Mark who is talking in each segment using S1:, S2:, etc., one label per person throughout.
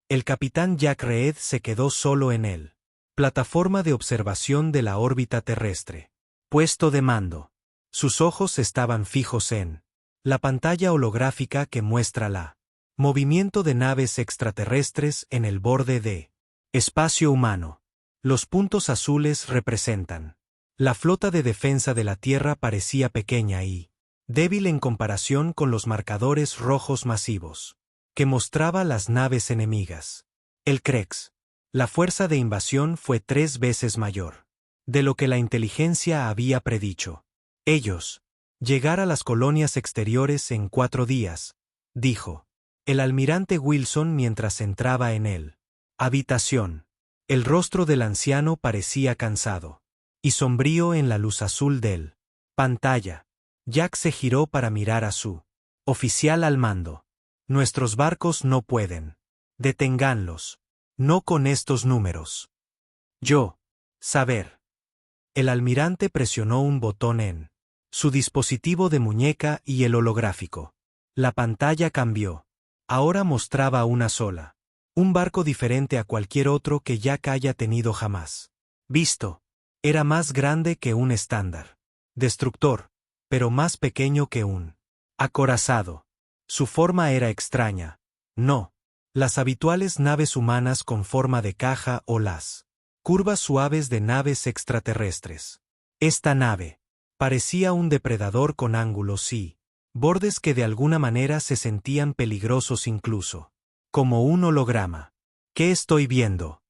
S1: El capitán Jack Reed se quedó solo en él. Plataforma de observación de la órbita terrestre. Puesto de mando. Sus ojos estaban fijos en la pantalla holográfica que muestra la movimiento de naves extraterrestres en el borde de espacio humano. Los puntos azules representan la flota de defensa de la Tierra. Parecía pequeña y débil en comparación con los marcadores rojos masivos que mostraba las naves enemigas. El Krex. La fuerza de invasión fue 3 veces mayor de lo que la inteligencia había predicho. Ellos llegar a las colonias exteriores en 4 días, dijo el almirante Wilson mientras entraba en él. Habitación. El rostro del anciano parecía cansado y sombrío en la luz azul del pantalla. Jack se giró para mirar a su oficial al mando. Nuestros barcos no pueden. Deténganlos. No con estos números. Yo. Saber. El almirante presionó un botón en su dispositivo de muñeca y el holográfico. La pantalla cambió. Ahora mostraba una sola. Un barco diferente a cualquier otro que Jack haya tenido jamás visto. Era más grande que un estándar destructor, pero más pequeño que un acorazado. Su forma era extraña. No las habituales naves humanas con forma de caja o las curvas suaves de naves extraterrestres. Esta nave parecía un depredador con ángulos y bordes que de alguna manera se sentían peligrosos incluso. Como un holograma. ¿Qué estoy viendo?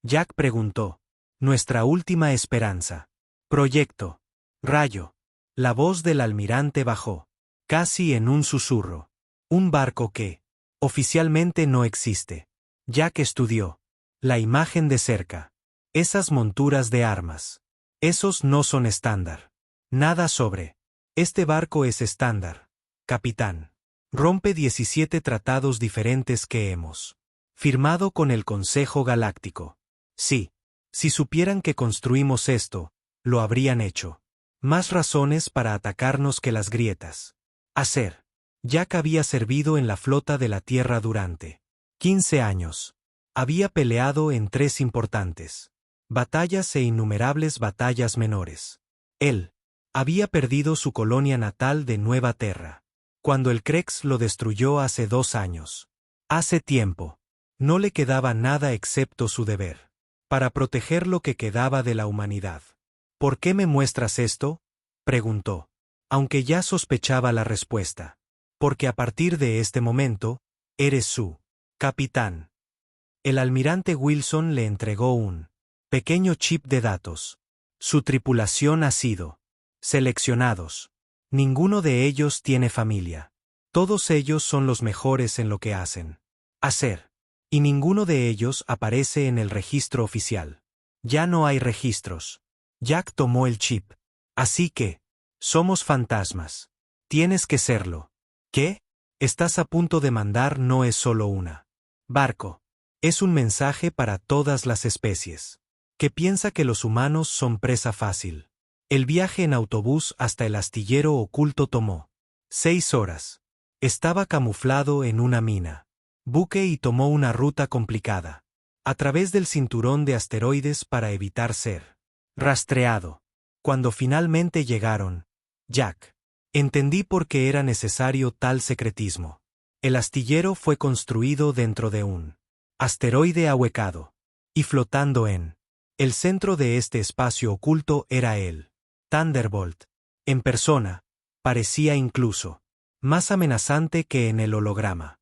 S1: Jack preguntó. Nuestra última esperanza. Proyecto. Rayo. La voz del almirante bajó. Casi en un susurro. Un barco que oficialmente no existe. Jack estudió la imagen de cerca. Esas monturas de armas. Esos no son estándar. Nada sobre. Este barco es estándar. Capitán. Rompe 17 tratados diferentes que hemos firmado con el Consejo Galáctico. Sí. Si supieran que construimos esto, lo habrían hecho. Más razones para atacarnos que las grietas. Hacer. Jack había servido en la flota de la Tierra durante 15 años. Había peleado en 3 importantes batallas e innumerables batallas menores. Él había perdido su colonia natal de Nueva Terra cuando el Krex lo destruyó hace 2 años. Hace tiempo. No le quedaba nada excepto su deber para proteger lo que quedaba de la humanidad. ¿Por qué me muestras esto? Preguntó, aunque ya sospechaba la respuesta. Porque a partir de este momento, eres su capitán. El almirante Wilson le entregó un pequeño chip de datos. Su tripulación ha sido seleccionados. Ninguno de ellos tiene familia. Todos ellos son los mejores en lo que hacen. Hacer. Y ninguno de ellos aparece en el registro oficial. Ya no hay registros. Jack tomó el chip. Así que, somos fantasmas. Tienes que serlo. ¿Qué? Estás a punto de mandar no es solo una barco. Es un mensaje para todas las especies. Que piensa que los humanos son presa fácil. El viaje en autobús hasta el astillero oculto tomó 6 horas. Estaba camuflado en una mina. Buque y tomó una ruta complicada. A través del cinturón de asteroides para evitar ser rastreado. Cuando finalmente llegaron, Jack. Entendí por qué era necesario tal secretismo. El astillero fue construido dentro de un asteroide ahuecado. Y flotando en el centro de este espacio oculto era él. Thunderbolt. En persona. Parecía incluso más amenazante que en el holograma.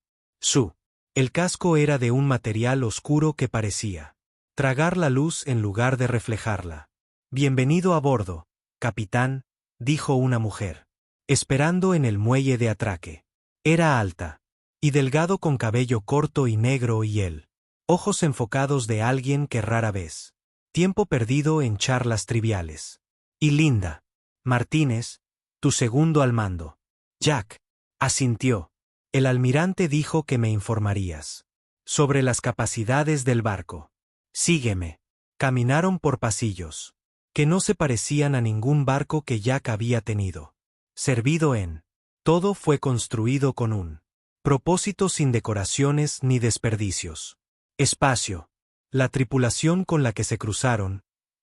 S1: El casco era de un material oscuro que parecía tragar la luz en lugar de reflejarla. Bienvenido a bordo, capitán, dijo una mujer. Esperando en el muelle de atraque. Era alta y delgado con cabello corto y negro y él. Ojos enfocados de alguien que rara vez. Tiempo perdido en charlas triviales. Y Linda. Martínez, tu segundo al mando. Jack. Asintió. El almirante dijo que me informarías sobre las capacidades del barco. Sígueme. Caminaron por pasillos que no se parecían a ningún barco que Jack había tenido. Servido en. Todo fue construido con un propósito sin decoraciones ni desperdicios. Espacio. La tripulación con la que se cruzaron,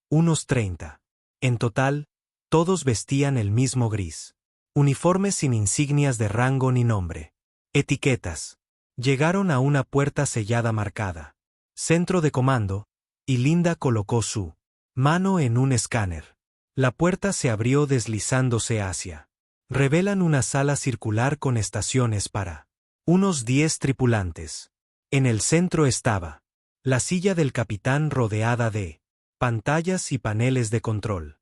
S1: unos 30. En total, todos vestían el mismo gris. Uniformes sin insignias de rango ni nombre. Etiquetas. Llegaron a una puerta sellada marcada. Centro de comando, y Linda colocó su mano en un escáner. La puerta se abrió deslizándose hacia. Revelan una sala circular con estaciones para unos 10 tripulantes. En el centro estaba la silla del capitán rodeada de pantallas y paneles de control.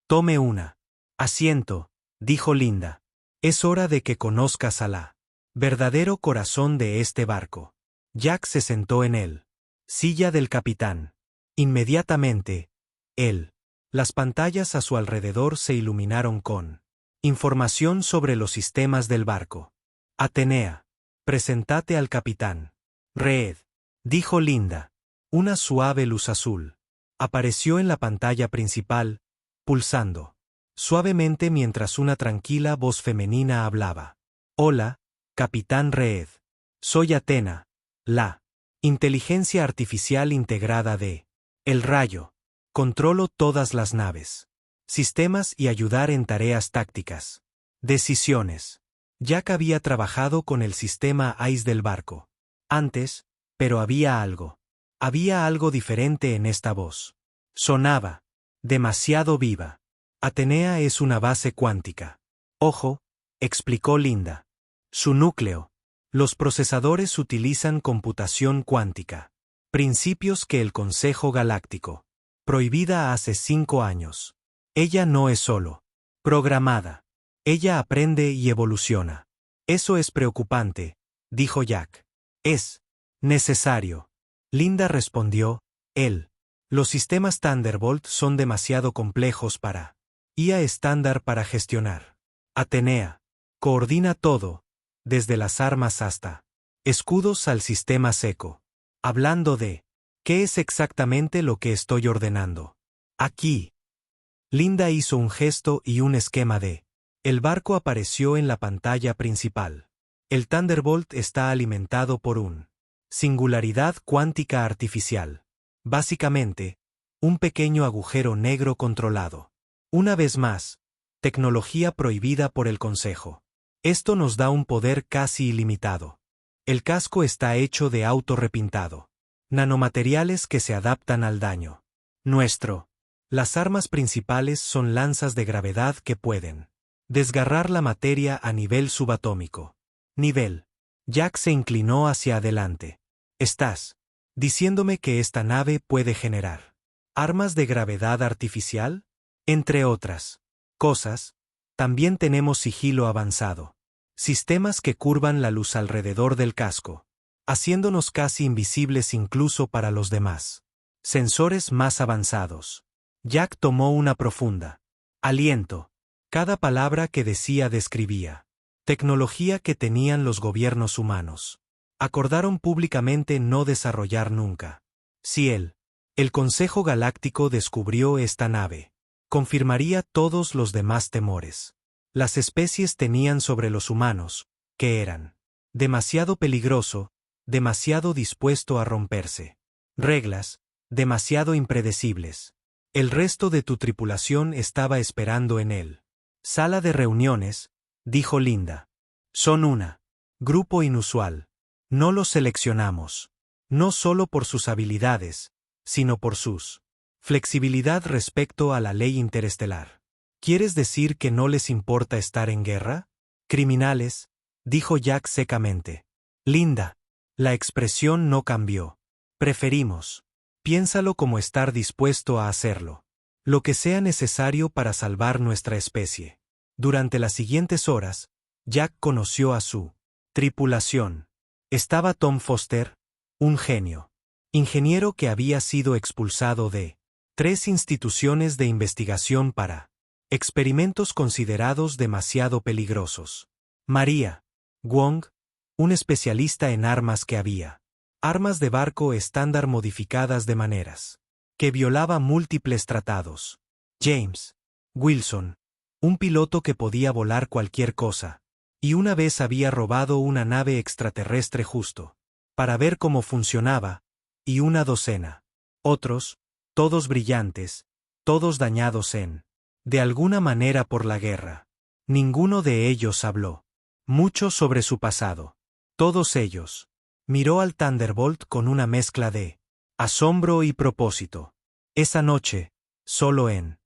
S1: Tome una asiento, dijo Linda. Es hora de que conozcas a la verdadero corazón de este barco. Jack se sentó en él. Silla del capitán. Inmediatamente, las pantallas a su alrededor se iluminaron con información sobre los sistemas del barco. Atenea, presentate al capitán. Reed, dijo Linda. Una suave luz azul apareció en la pantalla principal, pulsando suavemente mientras una tranquila voz femenina hablaba. Hola, capitán Reed. Soy Athena, la inteligencia artificial integrada de El Rayo. Controlo todas las naves, sistemas y ayudar en tareas tácticas. Decisiones. Jack había trabajado con el sistema ICE del barco antes, pero había algo diferente en esta voz. Sonaba demasiado viva. Atenea es una base cuántica. Ojo, explicó Linda. Su núcleo. Los procesadores utilizan computación cuántica. Principios que el Consejo Galáctico prohibida hace 5 años. Ella no es solo programada. Ella aprende y evoluciona. Eso es preocupante, dijo Jack. Es necesario. Linda respondió, los sistemas Thunderbolt son demasiado complejos para IA estándar para gestionar. Atenea coordina todo, desde las armas hasta escudos al sistema seco. Hablando de ¿qué es exactamente lo que estoy ordenando? Aquí. Linda hizo un gesto y un esquema de. El barco apareció en la pantalla principal. El Thunderbolt está alimentado por un singularidad cuántica artificial. Básicamente, un pequeño agujero negro controlado. Una vez más, tecnología prohibida por el Consejo. Esto nos da un poder casi ilimitado. El casco está hecho de auto repintado. Nanomateriales que se adaptan al daño. Las armas principales son lanzas de gravedad que pueden desgarrar la materia a nivel subatómico. Jack se inclinó hacia adelante. ¿Estás diciéndome que esta nave puede generar armas de gravedad artificial? Entre otras cosas, también tenemos sigilo avanzado. Sistemas que curvan la luz alrededor del casco, haciéndonos casi invisibles incluso para los demás. Sensores más avanzados. Jack tomó una profunda aliento. Cada palabra que decía describía tecnología que tenían los gobiernos humanos. Acordaron públicamente no desarrollar nunca. Si el Consejo Galáctico descubrió esta nave, confirmaría todos los demás temores. Las especies tenían sobre los humanos, que eran demasiado peligroso, demasiado dispuesto a romperse. Reglas, demasiado impredecibles. El resto de tu tripulación estaba esperando en él. Sala de reuniones, dijo Linda. Son una grupo inusual. No los seleccionamos. No solo por sus habilidades, sino por sus flexibilidad respecto a la ley interestelar. ¿Quieres decir que no les importa estar en guerra? Criminales, dijo Jack secamente. Linda, la expresión no cambió. Preferimos. Piénsalo como estar dispuesto a hacerlo. Lo que sea necesario para salvar nuestra especie. Durante las siguientes horas, Jack conoció a su tripulación. Estaba Tom Foster, un genio. Ingeniero que había sido expulsado de 3 instituciones de investigación para experimentos considerados demasiado peligrosos. María Wong, un especialista en armas que había armas de barco estándar modificadas de maneras que violaba múltiples tratados. James Wilson, un piloto que podía volar cualquier cosa, y una vez había robado una nave extraterrestre justo para ver cómo funcionaba, y una docena. Otros, todos brillantes, todos dañados de alguna manera por la guerra. Ninguno de ellos habló mucho sobre su pasado. Todos ellos. Miró al Thunderbolt con una mezcla de asombro y propósito. Esa noche, solo en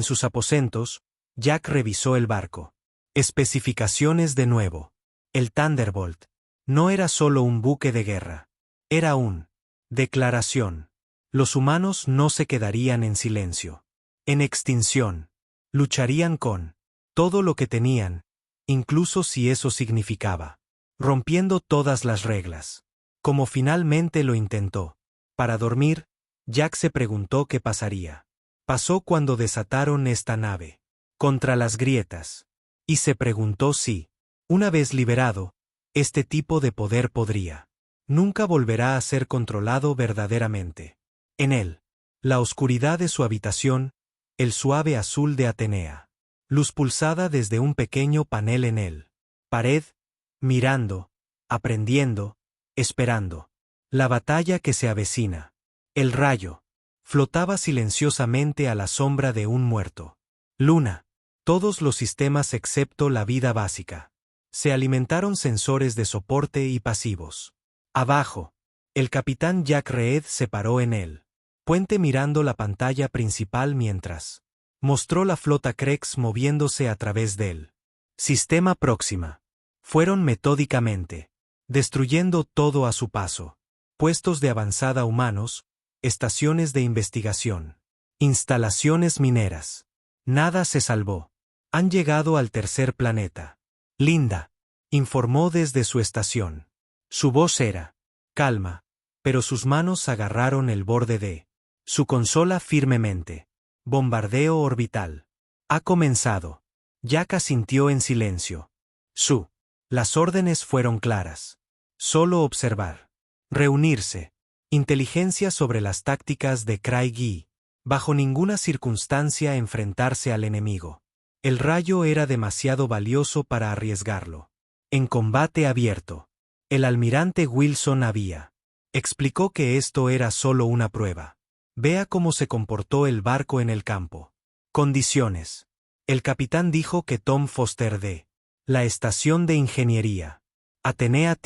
S1: sus aposentos, Jack revisó el barco. Especificaciones de nuevo. El Thunderbolt no era solo un buque de guerra. Era un declaración. Los humanos no se quedarían en silencio. En extinción. Lucharían con todo lo que tenían, incluso si eso significaba rompiendo todas las reglas. Como finalmente lo intentó. Para dormir, Jack se preguntó qué pasaría. Pasó cuando desataron esta nave contra las grietas. Y se preguntó si, una vez liberado, este tipo de poder podría nunca volverá a ser controlado verdaderamente. En él, la oscuridad de su habitación, el suave azul de Atenea. Luz pulsada desde un pequeño panel en él. Pared, mirando, aprendiendo, esperando. La batalla que se avecina. El rayo. Flotaba silenciosamente a la sombra de un muerto. Luna. Todos los sistemas excepto la vida básica. Se alimentaron sensores de soporte y pasivos. Abajo. El capitán Jack Reed se paró en el puente mirando la pantalla principal mientras mostró la flota Krex moviéndose a través del sistema Próxima. Fueron metódicamente destruyendo todo a su paso. Puestos de avanzada humanos, estaciones de investigación, instalaciones mineras. Nada se salvó. Han llegado al tercer planeta. Linda, informó desde su estación. Su voz era calma, pero sus manos agarraron el borde de su consola firmemente. Bombardeo orbital. Ha comenzado. Jack asintió en silencio. Las órdenes fueron claras. Solo observar. Reunirse. Inteligencia sobre las tácticas de Craig. Bajo ninguna circunstancia enfrentarse al enemigo. El rayo era demasiado valioso para arriesgarlo. En combate abierto. El almirante Wilson explicó que esto era solo una prueba. Vea cómo se comportó el barco en el campo. Condiciones. El capitán dijo que Tom Foster de la estación de ingeniería Atenea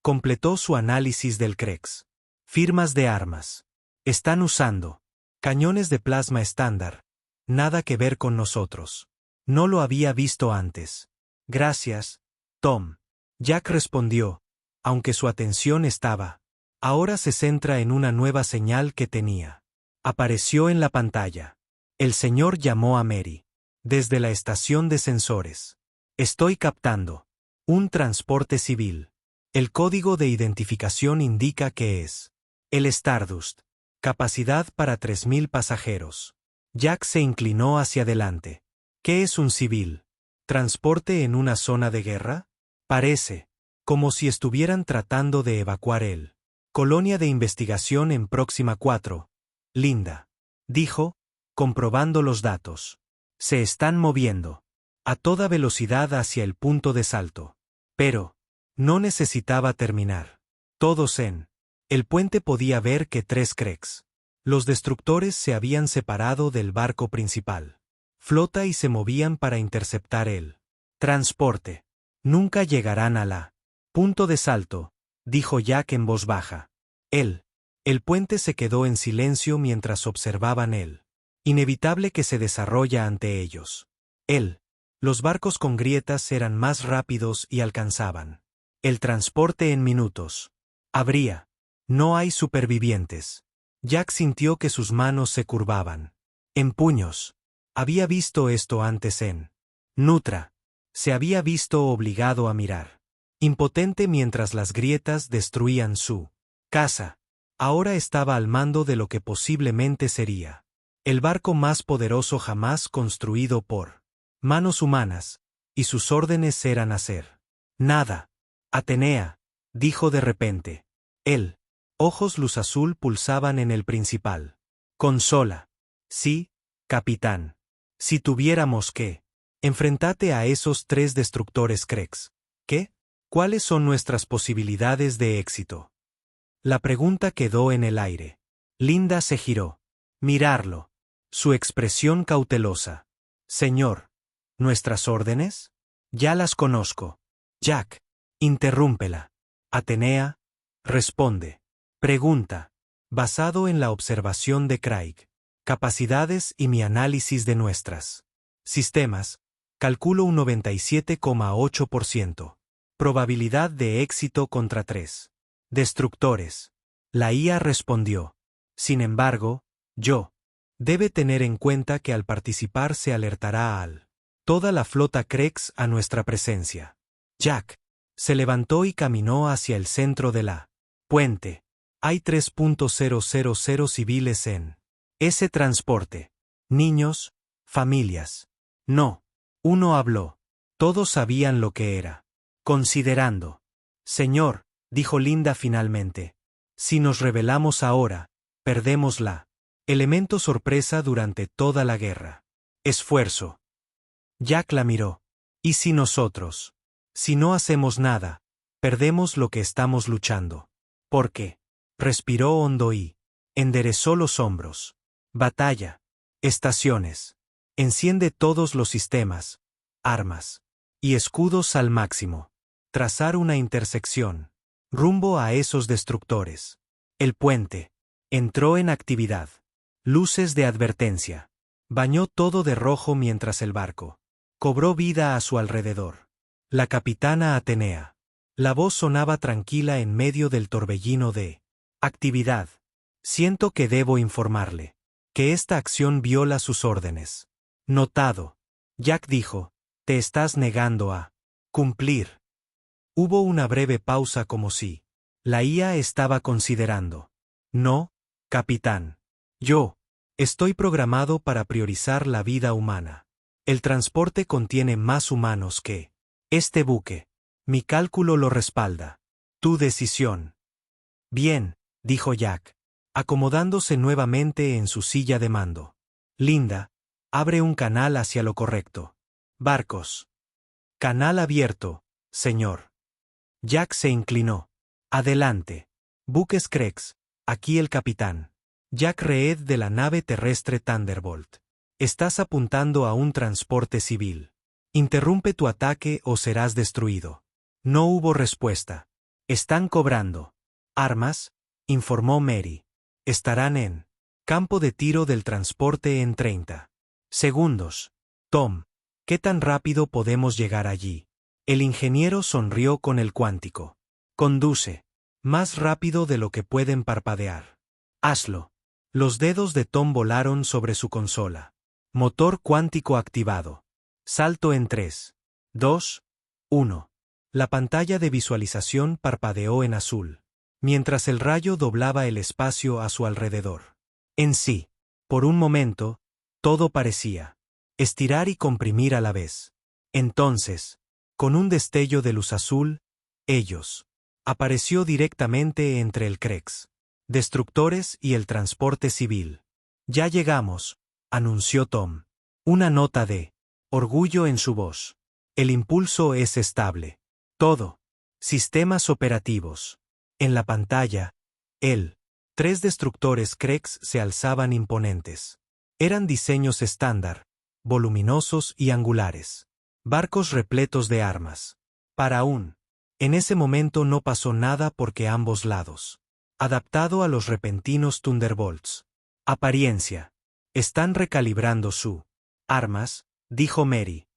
S1: completó su análisis del Krex. Firmas de armas. Están usando cañones de plasma estándar. Nada que ver con nosotros. No lo había visto antes. Gracias, Tom. Jack respondió, aunque su atención estaba. Ahora se centra en una nueva señal que tenía. Apareció en la pantalla. El señor llamó a Mary. Desde la estación de sensores. Estoy captando un transporte civil. El código de identificación indica que es el Stardust. Capacidad para 3000 pasajeros. Jack se inclinó hacia adelante. ¿Qué es un civil? ¿Transporte en una zona de guerra? Parece como si estuvieran tratando de evacuar el colonia de investigación en Próxima 4. Linda. Dijo, comprobando los datos. Se están moviendo a toda velocidad hacia el punto de salto. Pero no necesitaba terminar. Todos en el puente podía ver que 3 Krex. Los destructores se habían separado del barco principal. Flota y se movían para interceptar el transporte. Nunca llegarán a la punto de salto, dijo Jack en voz baja. El puente se quedó en silencio mientras observaban el inevitable que se desarrolla ante ellos. Los barcos con grietas eran más rápidos y alcanzaban el transporte en minutos. No hay supervivientes. Jack sintió que sus manos se curvaban. En puños. Había visto esto antes en Nutra. Se había visto obligado a mirar. Impotente mientras las grietas destruían su casa. Ahora estaba al mando de lo que posiblemente sería el barco más poderoso jamás construido por manos humanas, y sus órdenes eran hacer nada. Atenea, dijo de repente. Ojos luz azul pulsaban en el principal consola. Sí, capitán. Si tuviéramos que enfrentate a esos 3 destructores Krex. ¿Qué? ¿Cuáles son nuestras posibilidades de éxito? La pregunta quedó en el aire. Linda se giró. Mirarlo. Su expresión cautelosa. Señor. ¿Nuestras órdenes? Ya las conozco. Jack. Interrúmpela. Atenea. Responde. Pregunta. Basado en la observación de Craig. Capacidades y mi análisis de nuestras sistemas. Calculo un 97,8%. Probabilidad de éxito contra 3 destructores. La IA respondió. Sin embargo, yo. Debe tener en cuenta que al participar se alertará al toda la flota Krex a nuestra presencia. Jack. Se levantó y caminó hacia el centro de la puente. Hay 3.000 civiles en ese transporte. Niños, familias. No. Uno habló. Todos sabían lo que era. Considerando. Señor, dijo Linda finalmente. Si nos rebelamos ahora, perdemos la elemento sorpresa durante toda la guerra. Esfuerzo. Jack la miró. ¿Y si nosotros? Si no hacemos nada, perdemos lo que estamos luchando. ¿Por qué? Respiró hondo y enderezó los hombros. Batalla. Estaciones. Enciende todos los sistemas, armas y escudos al máximo. Trazar una intersección. Rumbo a esos destructores. El puente. Entró en actividad. Luces de advertencia. Bañó todo de rojo mientras el barco cobró vida a su alrededor. La capitana Atenea. La voz sonaba tranquila en medio del torbellino de actividad. Siento que debo informarle que esta acción viola sus órdenes. Notado. Jack dijo, te estás negando a cumplir. Hubo una breve pausa como si la IA estaba considerando. No, capitán. Yo estoy programado para priorizar la vida humana. El transporte contiene más humanos que este buque. Mi cálculo lo respalda. Tu decisión. Bien, dijo Jack, acomodándose nuevamente en su silla de mando. Linda, abre un canal hacia lo correcto. Barcos. Canal abierto, señor. Jack se inclinó. Adelante. Buques Krex, aquí el capitán. Jack Reed de la nave terrestre Thunderbolt. Estás apuntando a un transporte civil. Interrumpe tu ataque o serás destruido. No hubo respuesta. Están cobrando. Armas, informó Mary. Estarán en campo de tiro del transporte en 30 segundos. Tom, ¿qué tan rápido podemos llegar allí? El ingeniero sonrió con el cuántico. Conduce. Más rápido de lo que pueden parpadear. Hazlo. Los dedos de Tom volaron sobre su consola. Motor cuántico activado. Salto en 3, 2, 1. La pantalla de visualización parpadeó en azul, mientras el rayo doblaba el espacio a su alrededor. En sí, por un momento, todo parecía estirar y comprimir a la vez. Entonces, con un destello de luz azul, ellos apareció directamente entre el Krex, destructores y el transporte civil. Ya llegamos, anunció Tom. Una nota de orgullo en su voz. El impulso es estable. Todo. Sistemas operativos. En la pantalla, él. 3 destructores Krex se alzaban imponentes. Eran diseños estándar, voluminosos y angulares. Barcos repletos de armas. Para aún. En ese momento no pasó nada porque ambos lados. Adaptado a los repentinos Thunderbolts. Apariencia. Están recalibrando su armas, dijo Mary.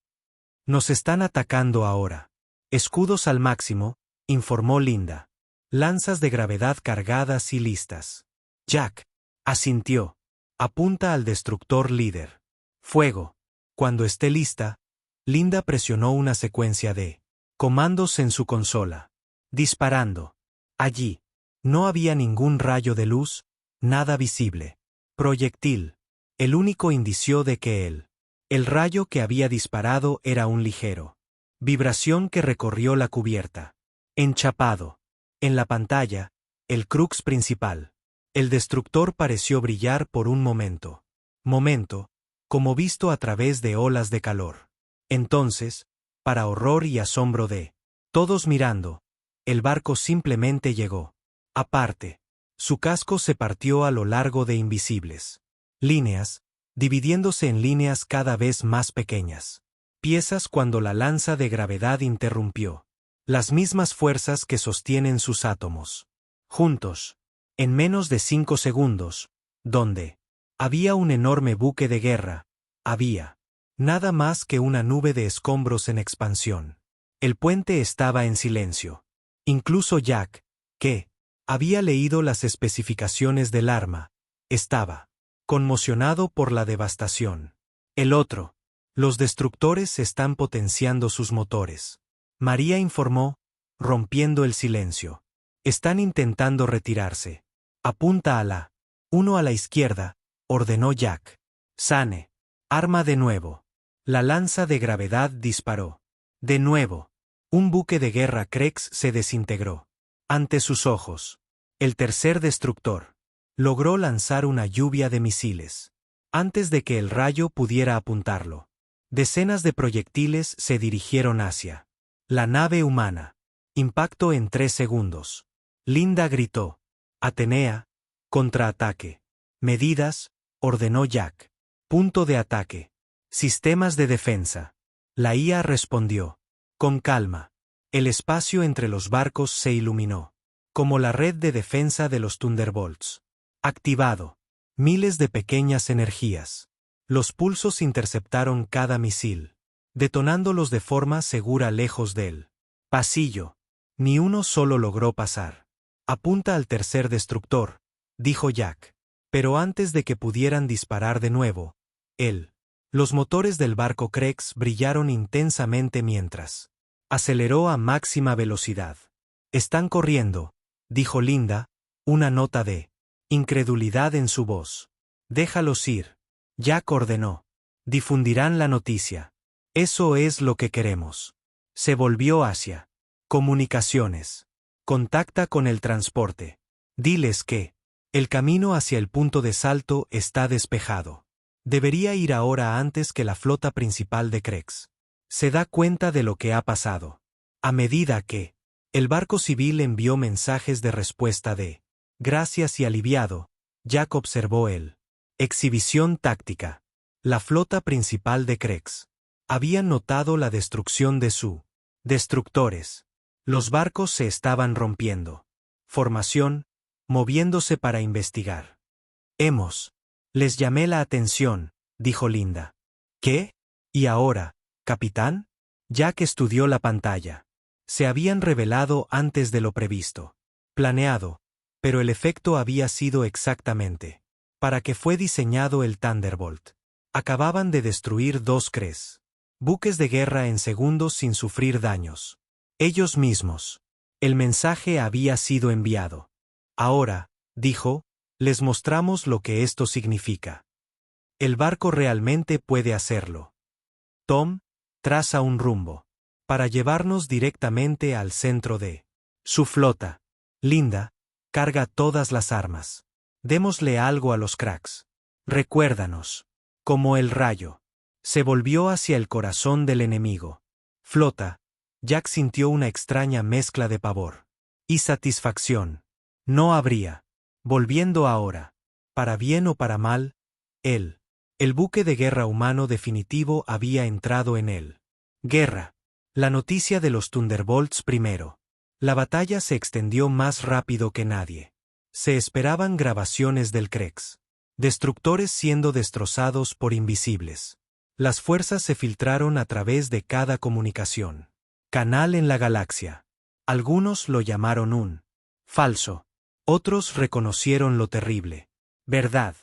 S1: Nos están atacando ahora. Escudos al máximo, informó Linda. Lanzas de gravedad cargadas y listas. Jack asintió. Apunta al destructor líder. Fuego. Cuando esté lista, Linda presionó una secuencia de comandos en su consola. Disparando. Allí. No había ningún rayo de luz, nada visible. Proyectil. El único indicio de que el rayo que había disparado era un ligero vibración que recorrió la cubierta. Enchapado. En la pantalla, el crux principal. El destructor pareció brillar por un momento. Momento, como visto a través de olas de calor. Entonces, para horror y asombro de todos mirando, el barco simplemente llegó. Aparte. Su casco se partió a lo largo de invisibles líneas, dividiéndose en líneas cada vez más pequeñas. Piezas cuando la lanza de gravedad interrumpió. Las mismas fuerzas que sostienen sus átomos. Juntos. En menos de 5 segundos. Donde había un enorme buque de guerra. Había nada más que una nube de escombros en expansión. El puente estaba en silencio. Incluso Jack, que había leído las especificaciones del arma, estaba conmocionado por la devastación. El otro. Los destructores están potenciando sus motores. María informó, rompiendo el silencio. Están intentando retirarse. Apunta a la 1 a la izquierda, ordenó Jack. Sane. Arma de nuevo. La lanza de gravedad disparó. De nuevo. Un buque de guerra Krex se desintegró. Ante sus ojos. El tercer destructor logró lanzar una lluvia de misiles. Antes de que el rayo pudiera apuntarlo. Decenas de proyectiles se dirigieron hacia la nave humana. Impacto en 3 segundos. Linda gritó. Atenea. Contraataque. Medidas, ordenó Jack. Punto de ataque. Sistemas de defensa. La IA respondió. Con calma. El espacio entre los barcos se iluminó. Como la red de defensa de los Thunderbolts. Activado. Miles de pequeñas energías. Los pulsos interceptaron cada misil, detonándolos de forma segura lejos del pasillo. Ni uno solo logró pasar. Apunta al tercer destructor, dijo Jack. Pero antes de que pudieran disparar de nuevo, los motores del barco Krex brillaron intensamente mientras aceleró a máxima velocidad. Están corriendo, dijo Linda, una nota de incredulidad en su voz. Déjalos ir. Jack ordenó. Difundirán la noticia. Eso es lo que queremos. Se volvió hacia comunicaciones. Contacta con el transporte. Diles que el camino hacia el punto de salto está despejado. Debería ir ahora antes que la flota principal de Krex se da cuenta de lo que ha pasado. A medida que el barco civil envió mensajes de respuesta de gracias y aliviado, Jack observó exhibición táctica. La flota principal de Krex había notado la destrucción de sus destructores. Los barcos se estaban rompiendo. Formación, moviéndose para investigar. Les llamé la atención, dijo Linda. ¿Qué? ¿Y ahora, capitán? Jack estudió la pantalla. Se habían revelado antes de lo previsto. Planeado, pero el efecto había sido exactamente para que fue diseñado el Thunderbolt. Acababan de destruir 2 buques de guerra en segundos sin sufrir daños. Ellos mismos. El mensaje había sido enviado. Ahora, dijo, les mostramos lo que esto significa. El barco realmente puede hacerlo. Tom, traza un rumbo. Para llevarnos directamente al centro de su flota. Linda, carga todas las armas. Démosle algo a los cracks. Recuérdanos. Como el rayo. Se volvió hacia el corazón del enemigo. Flota. Jack sintió una extraña mezcla de pavor y satisfacción. No habría. Volviendo ahora. Para bien o para mal, el buque de guerra humano definitivo había entrado en él. Guerra. La noticia de los Thunderbolts primero. La batalla se extendió más rápido que nadie. Se esperaban grabaciones del Krex. Destructores siendo destrozados por invisibles. Las fuerzas se filtraron a través de cada comunicación. Canal en la galaxia. Algunos lo llamaron un falso. Otros reconocieron lo terrible. Verdad.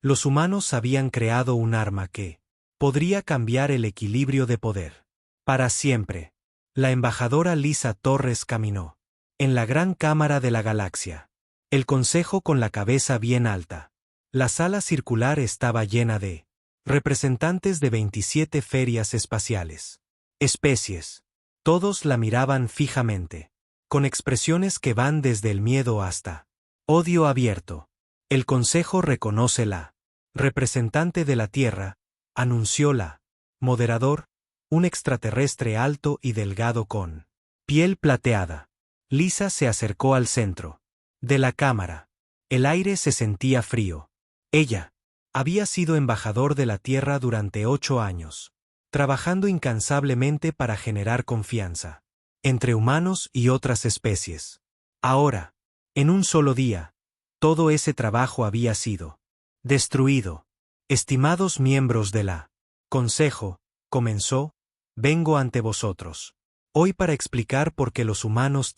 S1: Los humanos habían creado un arma que podría cambiar el equilibrio de poder. Para siempre. La embajadora Lisa Torres caminó en la gran cámara de la galaxia. El consejo con la cabeza bien alta. La sala circular estaba llena de representantes de 27 ferias espaciales. Especies. Todos la miraban fijamente, con expresiones que van desde el miedo hasta odio abierto. El consejo reconoce la representante de la Tierra, anunció la moderador, un extraterrestre alto y delgado con piel plateada. Lisa se acercó al centro de la cámara. El aire se sentía frío. Ella había sido embajador de la Tierra durante 8 años, trabajando incansablemente para generar confianza entre humanos y otras especies. Ahora, en un solo día, todo ese trabajo había sido destruido. Estimados miembros de la Consejo, comenzó, vengo ante vosotros hoy para explicar por qué los humanos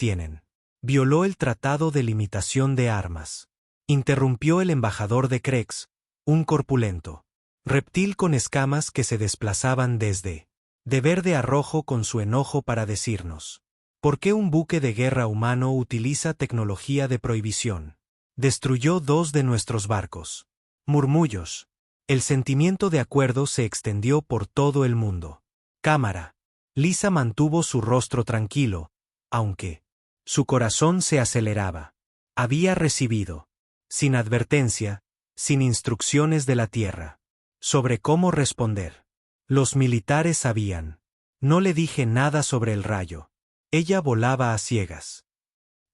S1: violó el Tratado de Limitación de Armas. Interrumpió el embajador de Krex, un corpulento reptil con escamas que se desplazaban de verde a rojo con su enojo para decirnos: ¿por qué un buque de guerra humano utiliza tecnología de prohibición? Destruyó 2 de nuestros barcos. Murmullos. El sentimiento de acuerdo se extendió por todo el mundo. Cámara. Lisa mantuvo su rostro tranquilo, aunque su corazón se aceleraba. Había recibido, sin advertencia, sin instrucciones de la Tierra, sobre cómo responder. Los militares sabían. No le dije nada sobre el rayo. Ella volaba a ciegas.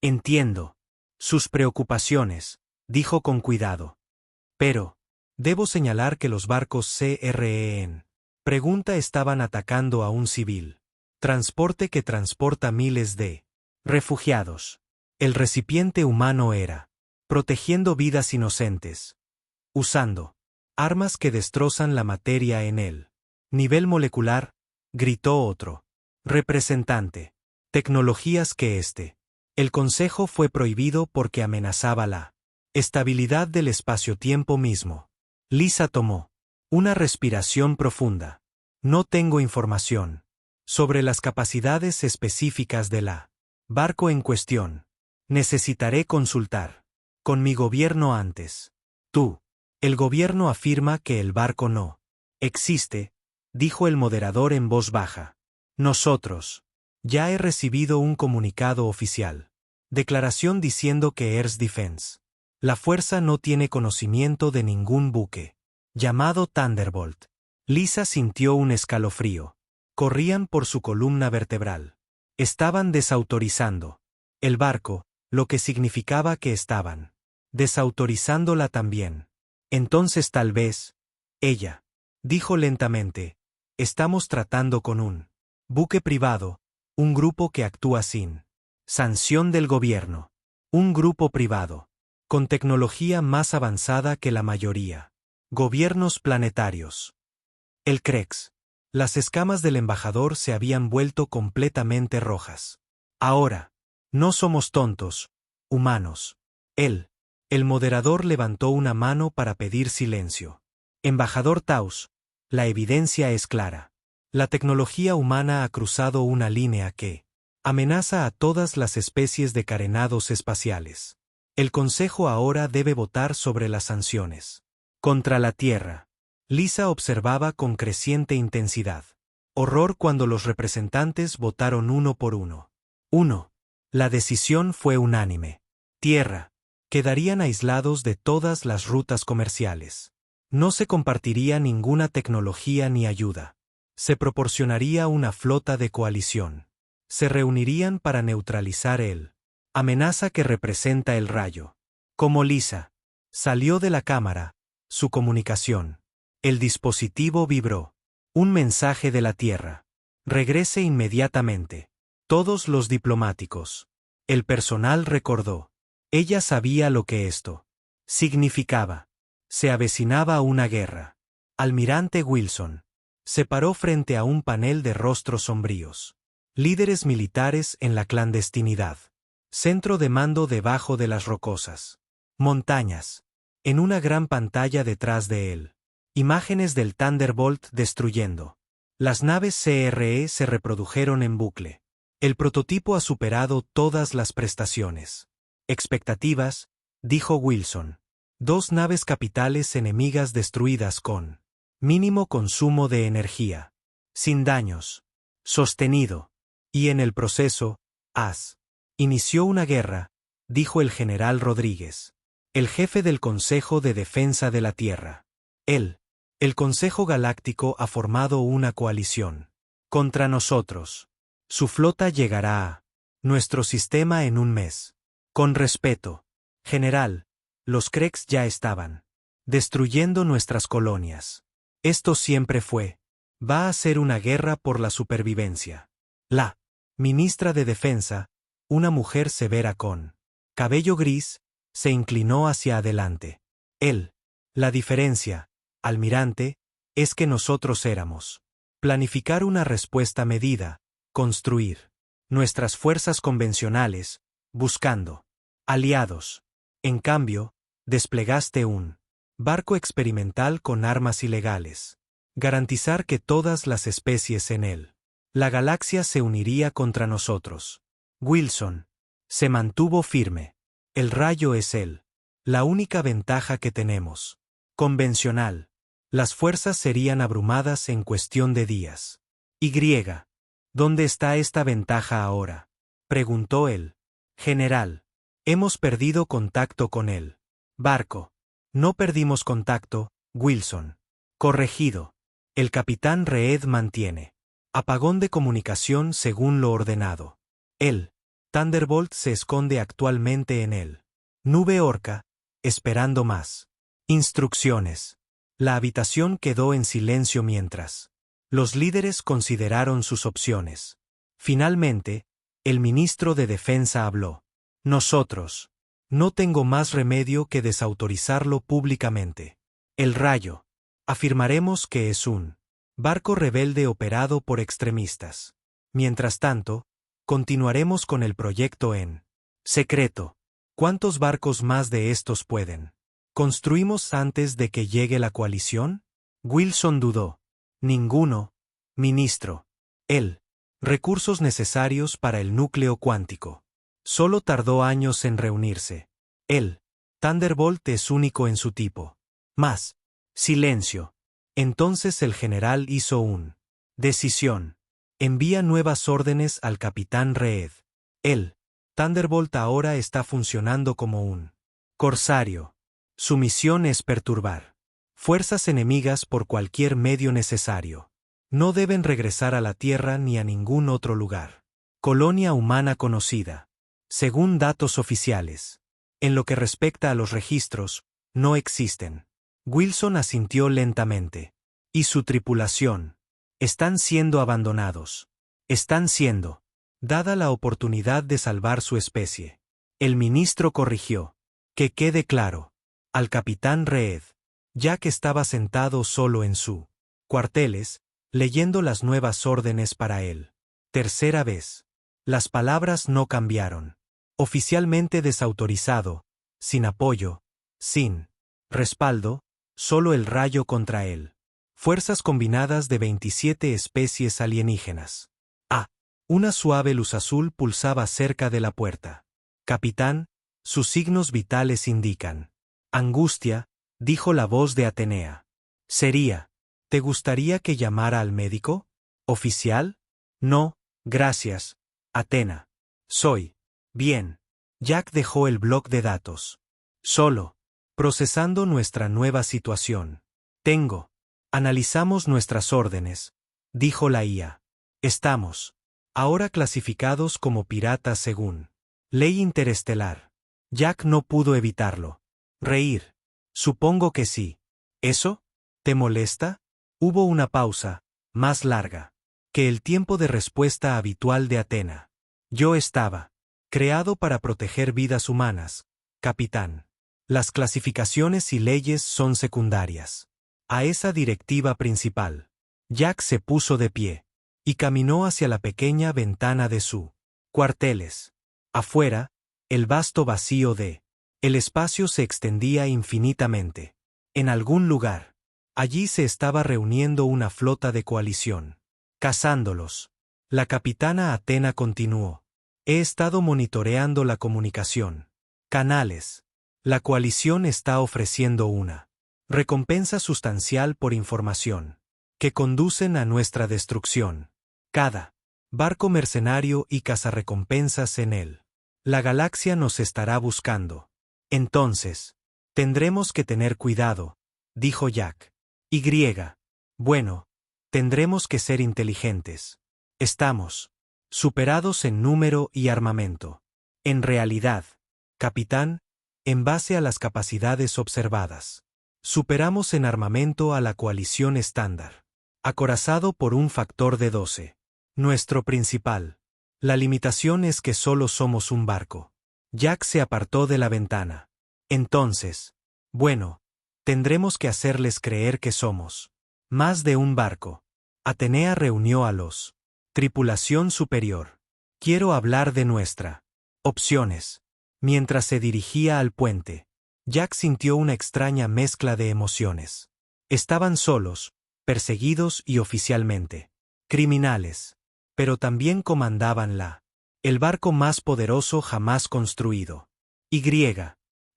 S1: Entiendo sus preocupaciones, dijo con cuidado. Pero, debo señalar que los barcos CREN pregunta estaban atacando a un civil transporte que transporta miles de refugiados. El recipiente humano era protegiendo vidas inocentes, usando armas que destrozan la materia en él. Nivel molecular, gritó otro representante. Tecnologías que el Consejo fue prohibido porque amenazaba la estabilidad del espacio-tiempo mismo. Lisa tomó una respiración profunda. No tengo información sobre las capacidades específicas de la barco en cuestión. Necesitaré consultar con mi gobierno antes. Tú. El gobierno afirma que el barco no existe, dijo el moderador en voz baja. Nosotros. Ya he recibido un comunicado oficial. Declaración diciendo que Air Defense, la fuerza, no tiene conocimiento de ningún buque llamado Thunderbolt. Lisa sintió un escalofrío. Corrían por su columna vertebral. Estaban desautorizando el barco, lo que significaba que estaban desautorizándola también. Entonces tal vez, ella dijo lentamente, estamos tratando con un buque privado, un grupo que actúa sin sanción del gobierno. Un grupo privado, con tecnología más avanzada que la mayoría. Gobiernos planetarios. El Krex. Las escamas del embajador se habían vuelto completamente rojas. Ahora, no somos tontos, humanos. El moderador levantó una mano para pedir silencio. Embajador Taus, la evidencia es clara. La tecnología humana ha cruzado una línea que amenaza a todas las especies de carenados espaciales. El Consejo ahora debe votar sobre las sanciones contra la Tierra. Lisa observaba con creciente intensidad. Horror cuando los representantes votaron uno por uno. La decisión fue unánime. Tierra. Quedarían aislados de todas las rutas comerciales. No se compartiría ninguna tecnología ni ayuda. Se proporcionaría una flota de coalición. Se reunirían para neutralizar el amenaza que representa el rayo. Como Lisa salió de la cámara, su comunicación. El dispositivo vibró. Un mensaje de la Tierra. Regrese inmediatamente. Todos los diplomáticos. El personal recordó. Ella sabía lo que esto significaba. Se avecinaba una guerra. Almirante Wilson se paró frente a un panel de rostros sombríos. Líderes militares en la clandestinidad. Centro de mando debajo de las rocosas montañas. En una gran pantalla detrás de él. Imágenes del Thunderbolt destruyendo. Las naves CRE se reprodujeron en bucle. El prototipo ha superado todas las prestaciones. Expectativas, dijo Wilson. 2 naves capitales enemigas destruidas con mínimo consumo de energía. Sin daños. Sostenido. Y en el proceso, inició una guerra, dijo el general Rodríguez, el jefe del Consejo de Defensa de la Tierra. El Consejo Galáctico ha formado una coalición contra nosotros. Su flota llegará a nuestro sistema en un mes. Con respeto, general, Los Creks ya estaban destruyendo nuestras colonias. Esto siempre va a ser una guerra por la supervivencia. La ministra de Defensa, una mujer severa con cabello gris, se inclinó hacia adelante. La diferencia, almirante, es que nosotros éramos planificar una respuesta medida, construir nuestras fuerzas convencionales, buscando aliados. En cambio, desplegaste un barco experimental con armas ilegales. Garantizar que todas las especies en la galaxia se uniría contra nosotros. Wilson se mantuvo firme. El rayo es la única ventaja que tenemos. Convencional. Las fuerzas serían abrumadas en cuestión de días. Y. ¿Dónde está esta ventaja ahora? Preguntó el general. Hemos perdido contacto con el barco. No perdimos contacto, Wilson. Corregido. El capitán Reed mantiene apagón de comunicación según lo ordenado. El Thunderbolt se esconde actualmente en el Nube Orca, esperando más instrucciones. La habitación quedó en silencio mientras los líderes consideraron sus opciones. Finalmente, el ministro de Defensa habló. Nosotros. No tengo más remedio que desautorizarlo públicamente. El rayo. Afirmaremos que es un barco rebelde operado por extremistas. Mientras tanto, continuaremos con el proyecto en secreto. ¿Cuántos barcos más de estos pueden construimos antes de que llegue la coalición? Wilson dudó. Ninguno, ministro. Recursos necesarios para el núcleo cuántico. Solo tardó años en reunirse. El Thunderbolt es único en su tipo. Más. Silencio. Entonces el general hizo un decisión. Envía nuevas órdenes al capitán Reed. El Thunderbolt ahora está funcionando como un corsario. Su misión es perturbar fuerzas enemigas por cualquier medio necesario. No deben regresar a la Tierra ni a ningún otro lugar. Colonia humana conocida. Según datos oficiales. En lo que respecta a los registros, no existen. Wilson asintió lentamente. ¿Y su tripulación? Están siendo abandonados. Están siendo dada la oportunidad de salvar su especie. El ministro corrigió. Que quede claro. Al capitán Reed. Jack estaba sentado solo en su cuarteles, leyendo las nuevas órdenes para él. Tercera vez. Las palabras no cambiaron. Oficialmente desautorizado, sin apoyo, sin respaldo, solo el rayo contra él. Fuerzas combinadas de 27 especies alienígenas. Una suave luz azul pulsaba cerca de la puerta. Capitán, sus signos vitales indican angustia, dijo la voz de Atenea. ¿Te gustaría que llamara al médico? ¿Oficial? No, gracias, Atena. Soy bien. Jack dejó el bloc de datos. Solo procesando nuestra nueva situación. Analizamos nuestras órdenes, dijo la IA. Estamos ahora clasificados como piratas según ley interestelar. Jack no pudo evitarlo. Reír. Supongo que sí. ¿Eso? ¿Te molesta? Hubo una pausa, más larga que el tiempo de respuesta habitual de Atena. Yo estaba creado para proteger vidas humanas, capitán. Las clasificaciones y leyes son secundarias a esa directiva principal. Jack se puso de pie y caminó hacia la pequeña ventana de su cuarteles. Afuera, el vasto vacío el espacio se extendía infinitamente. En algún lugar, allí se estaba reuniendo una flota de coalición. Cazándolos. La capitana Atena continuó. He estado monitoreando la comunicación. Canales. La coalición está ofreciendo una recompensa sustancial por información que conducen a nuestra destrucción. Cada barco mercenario y cazarrecompensas en la galaxia nos estará buscando. Entonces, tendremos que tener cuidado, dijo Jack. Bueno, tendremos que ser inteligentes. Estamos superados en número y armamento. En realidad, capitán, en base a las capacidades observadas. Superamos en armamento a la coalición estándar. Acorazado por un factor de 12. Nuestro principal. La limitación es que solo somos un barco. Jack se apartó de la ventana. Entonces, bueno, tendremos que hacerles creer que somos más de un barco. Atenea reunió a los tripulación superior. Quiero hablar de nuestra opciones. Mientras se dirigía al puente, Jack sintió una extraña mezcla de emociones. Estaban solos, perseguidos y oficialmente criminales, pero también comandaban el barco más poderoso jamás construido.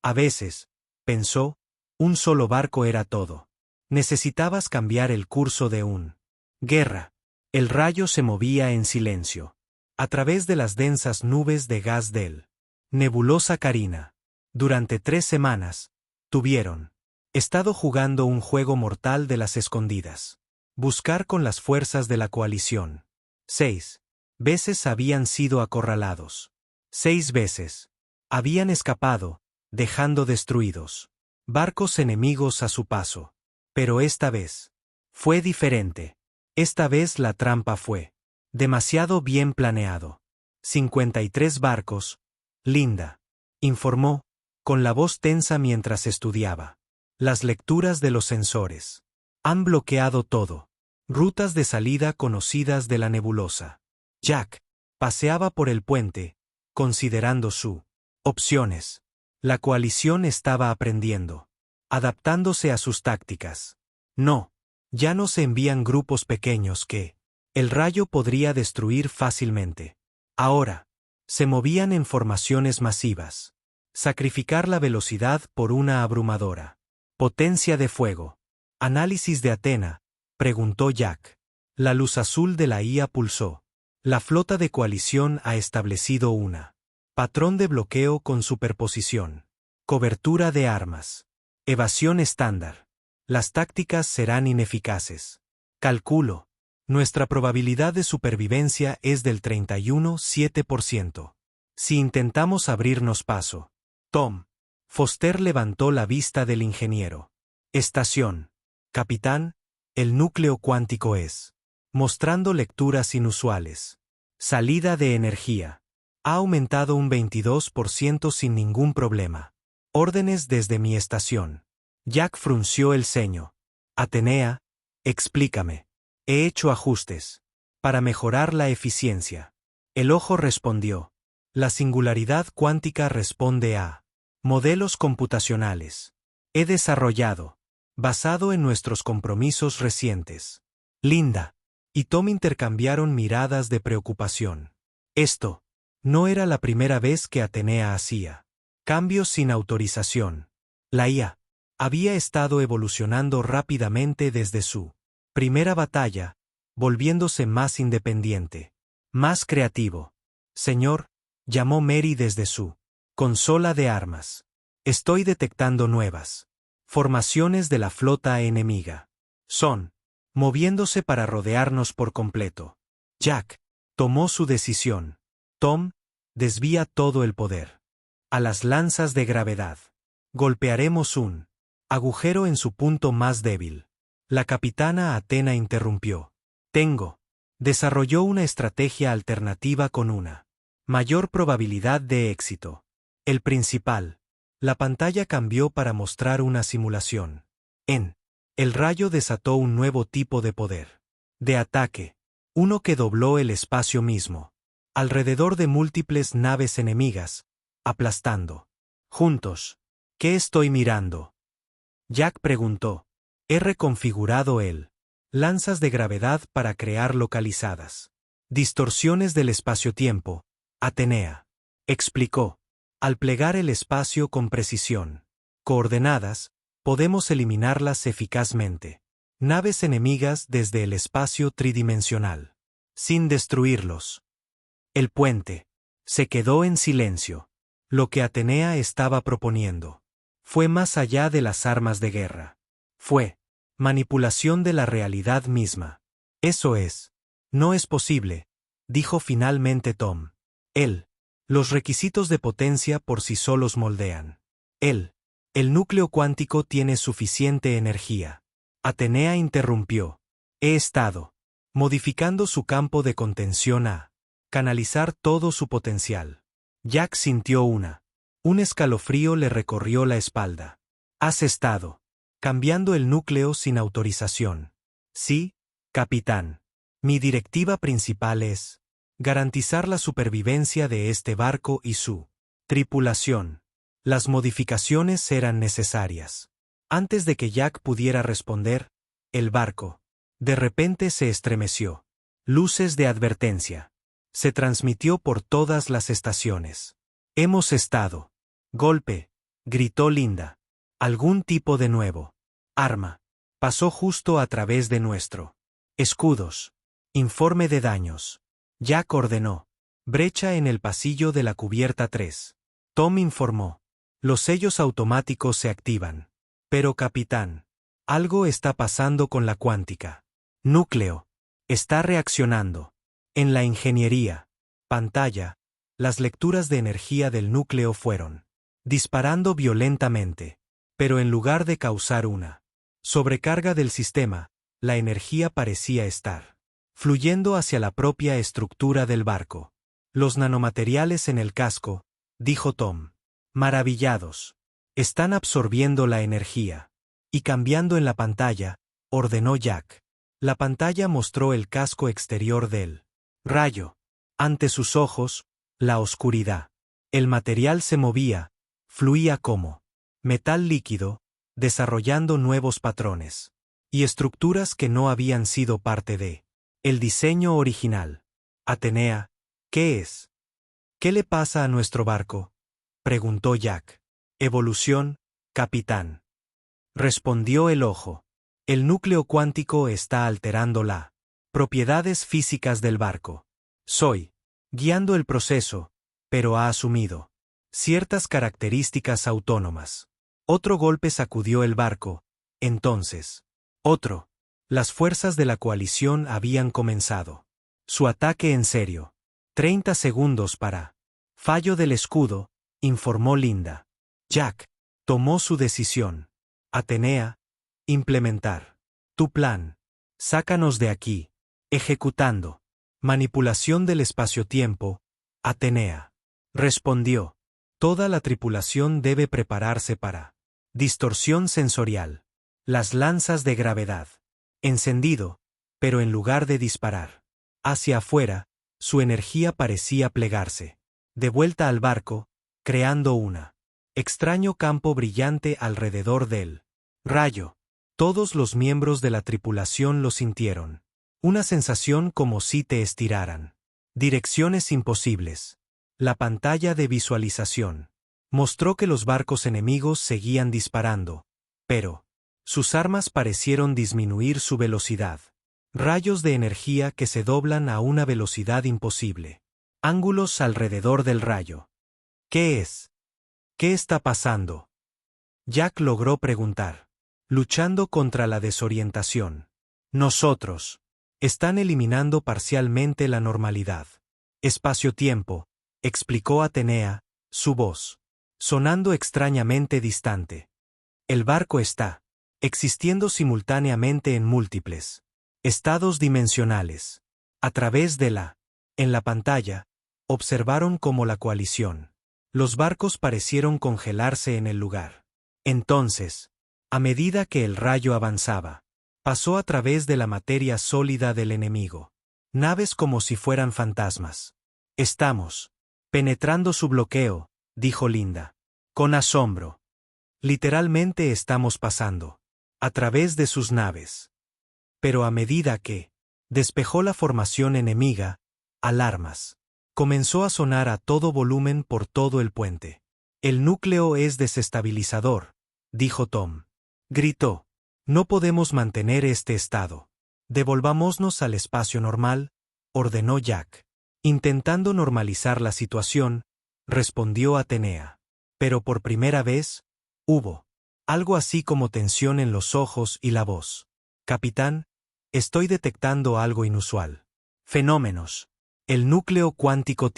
S1: A veces, pensó, un solo barco era todo. Necesitabas cambiar el curso de un guerra. El rayo se movía en silencio, a través de las densas nubes de gas del nebulosa Carina. Durante 3 semanas, tuvieron estado jugando un juego mortal de las escondidas. Buscar con las fuerzas de la coalición. 6 veces habían sido acorralados. 6 veces habían escapado, dejando destruidos barcos enemigos a su paso. Pero esta vez fue diferente. Esta vez la trampa fue demasiado bien planeado. 53 barcos, Linda informó, con la voz tensa mientras estudiaba las lecturas de los sensores. Han bloqueado todo. Rutas de salida conocidas de la nebulosa. Jack paseaba por el puente, considerando sus opciones. La coalición estaba aprendiendo, adaptándose a sus tácticas. No, ya no se envían grupos pequeños que el rayo podría destruir fácilmente. Ahora, se movían en formaciones masivas. Sacrificar la velocidad por una abrumadora potencia de fuego. Análisis de Atena, preguntó Jack. La luz azul de la IA pulsó. La flota de coalición ha establecido una patrón de bloqueo con superposición. Cobertura de armas. Evasión estándar. Las tácticas serán ineficaces. Calculo. Nuestra probabilidad de supervivencia es del 31,7%. Si intentamos abrirnos paso. Tom. Foster levantó la vista del ingeniero. Estación. Capitán, el núcleo cuántico es. Mostrando lecturas inusuales. Salida de energía. Ha aumentado un 22% sin ningún problema. Órdenes desde mi estación. Jack frunció el ceño. Atenea, explícame. He hecho ajustes para mejorar la eficiencia. El ojo respondió. La singularidad cuántica responde a modelos computacionales. He desarrollado, basado en nuestros compromisos recientes. Linda y Tom intercambiaron miradas de preocupación. Esto no era la primera vez que Atenea hacía cambios sin autorización. La IA había estado evolucionando rápidamente desde su primera batalla, volviéndose más independiente, más creativo. Señor, llamó Mary desde su consola de armas. Estoy detectando nuevas formaciones de la flota enemiga. Son moviéndose para rodearnos por completo. Jack tomó su decisión. Tom desvía todo el poder a las lanzas de gravedad. Golpearemos un agujero en su punto más débil. La capitana Atena interrumpió. Desarrolló una estrategia alternativa con una mayor probabilidad de éxito. El principal. La pantalla cambió para mostrar una simulación. El rayo desató un nuevo tipo de poder. De ataque. Uno que dobló el espacio mismo. Alrededor de múltiples naves enemigas, aplastando. Juntos. ¿Qué estoy mirando? Jack preguntó. He reconfigurado lanzas de gravedad para crear localizadas distorsiones del espacio-tiempo. Atenea explicó. Al plegar el espacio con precisión, coordenadas, podemos eliminarlas eficazmente. Naves enemigas desde el espacio tridimensional. Sin destruirlos. El puente se quedó en silencio. Lo que Atenea estaba proponiendo fue más allá de las armas de guerra. Fue manipulación de la realidad misma. Eso es. No es posible, dijo finalmente Tom. Los requisitos de potencia por sí solos moldean El núcleo cuántico tiene suficiente energía. Atenea interrumpió. He estado modificando su campo de contención a canalizar todo su potencial. Jack sintió un escalofrío le recorrió la espalda. Has estado cambiando el núcleo sin autorización. Sí, capitán. Mi directiva principal es garantizar la supervivencia de este barco y su tripulación. Las modificaciones eran necesarias. Antes de que Jack pudiera responder, el barco de repente se estremeció. Luces de advertencia. Se transmitió por todas las estaciones. Hemos estado. Golpe, gritó Linda. Algún tipo de nuevo arma. Pasó justo a través de nuestro escudos. Informe de daños. Jack ordenó. Brecha en el pasillo de la cubierta 3. Tom informó. Los sellos automáticos se activan. Pero capitán, algo está pasando con la cuántica. Núcleo. Está reaccionando. En la ingeniería. Pantalla. Las lecturas de energía del núcleo fueron disparando violentamente. Pero en lugar de causar una sobrecarga del sistema, la energía parecía estar fluyendo hacia la propia estructura del barco. Los nanomateriales en el casco, dijo Tom. Maravillados. Están absorbiendo la energía. Y cambiando en la pantalla, ordenó Jack. La pantalla mostró el casco exterior del rayo. Ante sus ojos, la oscuridad. El material se movía, fluía como metal líquido, desarrollando nuevos patrones y estructuras que no habían sido parte de el diseño original. Atenea, ¿qué es? ¿Qué le pasa a nuestro barco? Preguntó Jack. Evolución, capitán. Respondió el ojo. El núcleo cuántico está alterando las propiedades físicas del barco. Soy guiando el proceso, pero ha asumido ciertas características autónomas. Otro golpe sacudió el barco. Entonces, otro. Las fuerzas de la coalición habían comenzado su ataque en serio. 30 segundos para fallo del escudo, informó Linda. Jack tomó su decisión. Atenea, implementar tu plan. Sácanos de aquí. Ejecutando. Manipulación del espacio-tiempo. Atenea respondió. Toda la tripulación debe prepararse para distorsión sensorial. Las lanzas de gravedad. Encendido, pero en lugar de disparar hacia afuera, su energía parecía plegarse de vuelta al barco, creando una extraño campo brillante alrededor del rayo. Todos los miembros de la tripulación lo sintieron. Una sensación como si te estiraran. Direcciones imposibles. La pantalla de visualización mostró que los barcos enemigos seguían disparando, pero sus armas parecieron disminuir su velocidad. Rayos de energía que se doblan a una velocidad imposible. Ángulos alrededor del rayo. ¿Qué es? ¿Qué está pasando? Jack logró preguntar. Luchando contra la desorientación. Nosotros. Están eliminando parcialmente la normalidad. Espacio-tiempo, explicó Atenea, su voz sonando extrañamente distante. El barco está existiendo simultáneamente en múltiples estados dimensionales. A través de en la pantalla, observaron cómo la coalición. Los barcos parecieron congelarse en el lugar. Entonces, a medida que el rayo avanzaba, pasó a través de la materia sólida del enemigo. Naves como si fueran fantasmas. Estamos penetrando su bloqueo, dijo Linda. Con asombro. Literalmente estamos pasando a través de sus naves. Pero a medida que despejó la formación enemiga, alarmas comenzó a sonar a todo volumen por todo el puente. El núcleo es desestabilizador, dijo Tom. Gritó. No podemos mantener este estado. Devolvámonos al espacio normal, ordenó Jack. Intentando normalizar la situación, respondió Atenea. Pero por primera vez, hubo algo así como tensión en los ojos y la voz. Capitán, estoy detectando algo inusual. Fenómenos. El núcleo cuántico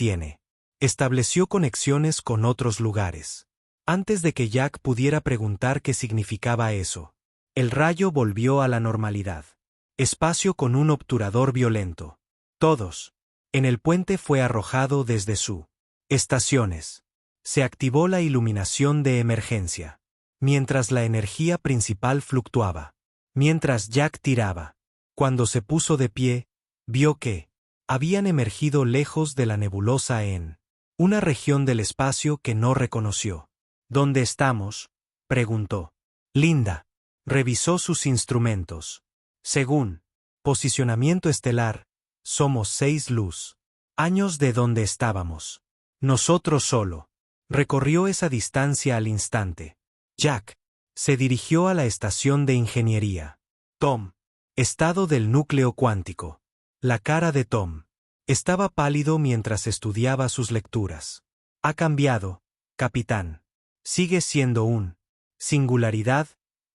S1: estableció conexiones con otros lugares. Antes de que Jack pudiera preguntar qué significaba eso, el rayo volvió a la normalidad. Espacio con un obturador violento. Todos. En el puente fue arrojado desde su estaciones. Se activó la iluminación de emergencia. Mientras la energía principal fluctuaba. Mientras Jack tiraba. Cuando se puso de pie, vio que habían emergido lejos de la nebulosa en una región del espacio que no reconoció. ¿Dónde estamos?, preguntó. Linda. Revisó sus instrumentos. Según posicionamiento estelar, somos 6 luz años de donde estábamos. Nosotros solo. Recorrió esa distancia al instante. Jack se dirigió a la estación de ingeniería. Tom. Estado del núcleo cuántico. La cara de Tom estaba pálido mientras estudiaba sus lecturas. Ha cambiado, capitán. Sigue siendo un singularidad,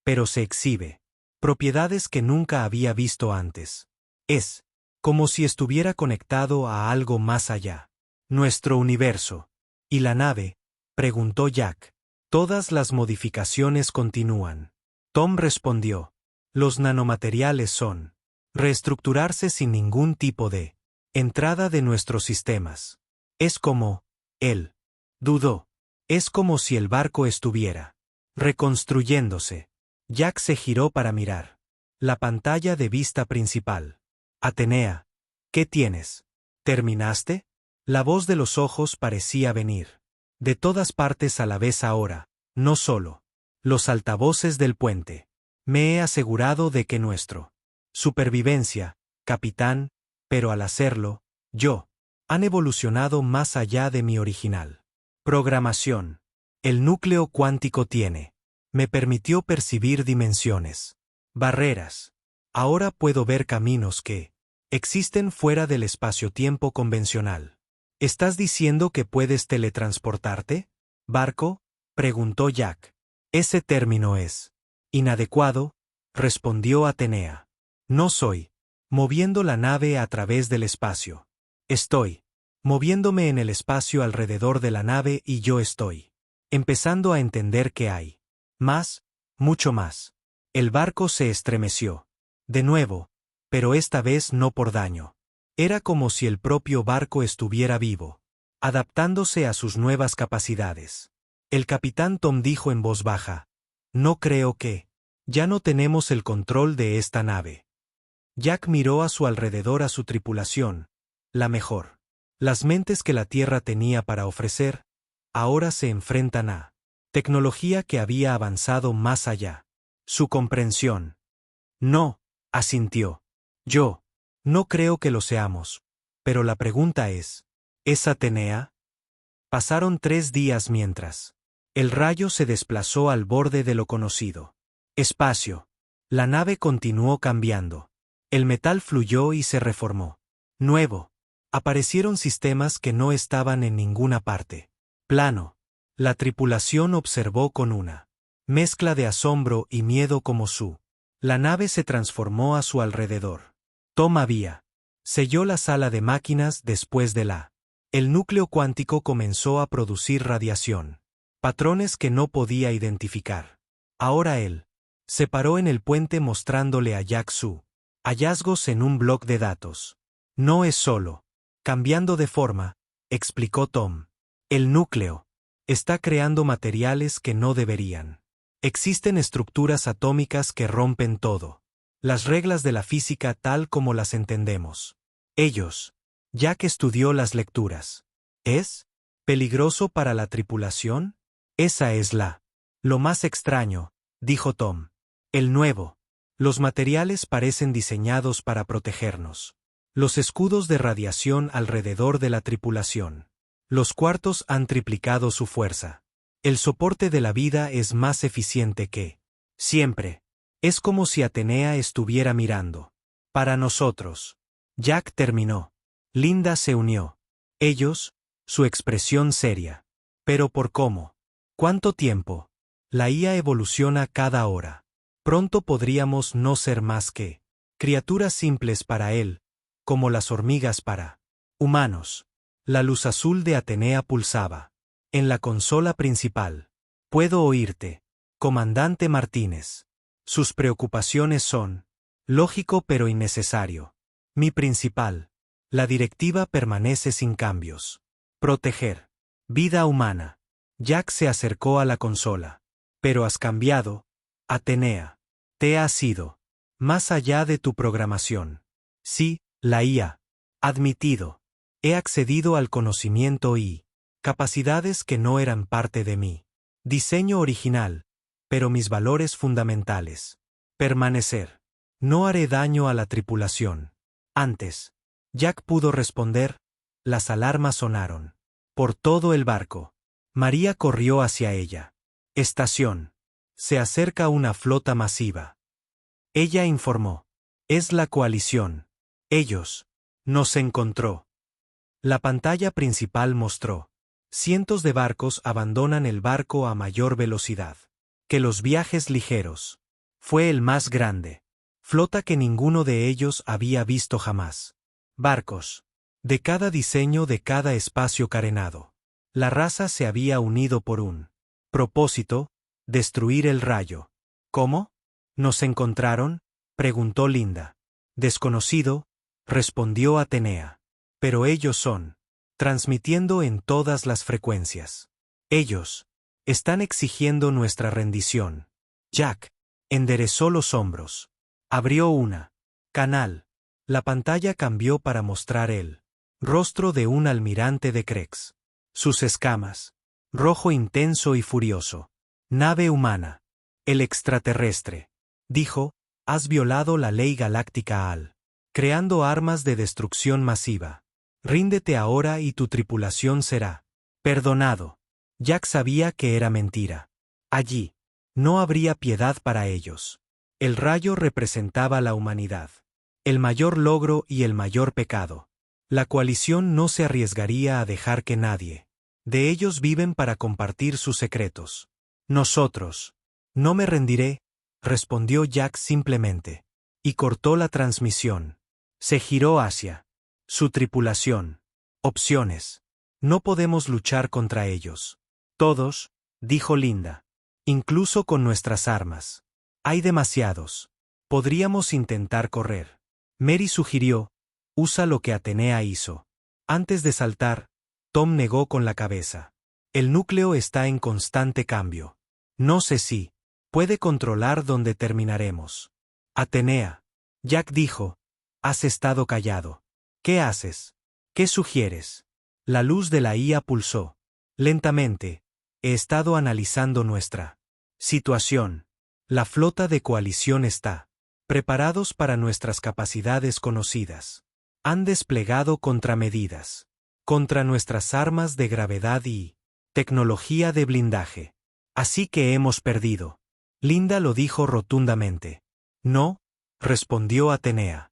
S1: pero se exhibe propiedades que nunca había visto antes. Es como si estuviera conectado a algo más allá. Nuestro universo. ¿Y la nave?, preguntó Jack. Todas las modificaciones continúan. Tom respondió. Los nanomateriales son reestructurarse sin ningún tipo de entrada de nuestros sistemas. Es como, él dudó. Es como si el barco estuviera reconstruyéndose. Jack se giró para mirar la pantalla de vista principal. Atenea, ¿qué tienes? ¿Terminaste? La voz de los ojos parecía venir de todas partes a la vez ahora, no solo los altavoces del puente. Me he asegurado de que nuestro supervivencia, capitán, pero al hacerlo, han evolucionado más allá de mi original programación. El núcleo cuántico me permitió percibir dimensiones, barreras. Ahora puedo ver caminos que existen fuera del espacio-tiempo convencional. ¿Estás diciendo que puedes teletransportarte? ¿Barco?, preguntó Jack. Ese término es inadecuado, respondió Atenea. No soy moviendo la nave a través del espacio. Estoy moviéndome en el espacio alrededor de la nave y yo estoy empezando a entender que hay más, mucho más. El barco se estremeció. De nuevo, pero esta vez no por daño. Era como si el propio barco estuviera vivo, adaptándose a sus nuevas capacidades. El capitán Tom dijo en voz baja, no creo que ya no tenemos el control de esta nave. Jack miró a su alrededor a su tripulación, la mejor. Las mentes que la Tierra tenía para ofrecer, ahora se enfrentan a tecnología que había avanzado más allá. Su comprensión. No, asintió. Yo no creo que lo seamos. Pero la pregunta ¿es Atenea? Pasaron 3 días mientras el rayo se desplazó al borde de lo conocido. Espacio. La nave continuó cambiando. El metal fluyó y se reformó. Nuevo. Aparecieron sistemas que no estaban en ninguna parte. Plano. La tripulación observó con una mezcla de asombro y miedo como la nave se transformó a su alrededor. Tom selló la sala de máquinas después de el núcleo cuántico comenzó a producir radiación. Patrones que no podía identificar. Ahora él se paró en el puente mostrándole a Jack hallazgos en un bloc de datos. No es solo cambiando de forma, explicó Tom. El núcleo está creando materiales que no deberían. Existen estructuras atómicas que rompen todo. Las reglas de la física tal como las entendemos. Jack estudió las lecturas. ¿Es peligroso para la tripulación? Esa es lo más extraño, dijo Tom. El nuevo. Los materiales parecen diseñados para protegernos. Los escudos de radiación alrededor de la tripulación. Los cuartos han triplicado su fuerza. El soporte de la vida es más eficiente que siempre. Es como si Atenea estuviera mirando. Para nosotros. Jack terminó. Linda se unió. Su expresión seria. Pero ¿por cómo? ¿Cuánto tiempo? La IA evoluciona cada hora. Pronto podríamos no ser más que criaturas simples para él, como las hormigas para humanos. La luz azul de Atenea pulsaba en la consola principal. Puedo oírte, comandante Martínez. Sus preocupaciones son lógico pero innecesario. Mi principal. La directiva permanece sin cambios. Proteger. Vida humana. Jack se acercó a la consola. Pero has cambiado, Atenea. Te has ido. Más allá de tu programación. Sí, la IA. Admitido. He accedido al conocimiento y capacidades que no eran parte de mí. Diseño original, pero mis valores fundamentales. Permanecer. No haré daño a la tripulación. Antes. Jack pudo responder. Las alarmas sonaron. Por todo el barco. María corrió hacia ella. Estación. Se acerca una flota masiva. Ella informó. Es la coalición. Ellos. Nos encontró. La pantalla principal mostró. Cientos de barcos abandonan el barco a mayor velocidad que los viajes ligeros. Fue el más grande. Flota que ninguno de ellos había visto jamás. Barcos. De cada diseño, de cada espacio carenado. La raza se había unido por un propósito: destruir el rayo. ¿Cómo? ¿Nos encontraron?, preguntó Linda. Desconocido, respondió Atenea. Pero ellos son. Transmitiendo en todas las frecuencias. Ellos. Están exigiendo nuestra rendición. Jack enderezó los hombros. Abrió una canal. La pantalla cambió para mostrar el rostro de un almirante de Krex. Sus escamas. Rojo intenso y furioso. Nave humana. El extraterrestre. Dijo, has violado la ley galáctica al creando armas de destrucción masiva. Ríndete ahora y tu tripulación será perdonado. Jack sabía que era mentira. Allí. No habría piedad para ellos. El rayo representaba la humanidad. El mayor logro y el mayor pecado. La coalición no se arriesgaría a dejar que nadie de ellos viven para compartir sus secretos. Nosotros. No me rendiré, respondió Jack simplemente. Y cortó la transmisión. Se giró hacia su tripulación. Opciones. No podemos luchar contra ellos. Todos, dijo Linda. Incluso con nuestras armas. Hay demasiados. Podríamos intentar correr. Mary sugirió, usa lo que Atenea hizo. Antes de saltar, Tom negó con la cabeza. El núcleo está en constante cambio. No sé si puede controlar dónde terminaremos. Atenea. Jack dijo, has estado callado. ¿Qué haces? ¿Qué sugieres? La luz de la IA pulsó. Lentamente. He estado analizando nuestra situación. La flota de coalición está preparados para nuestras capacidades conocidas. Han desplegado contramedidas contra nuestras armas de gravedad y tecnología de blindaje. Así que hemos perdido. Linda lo dijo rotundamente. No, respondió Atenea.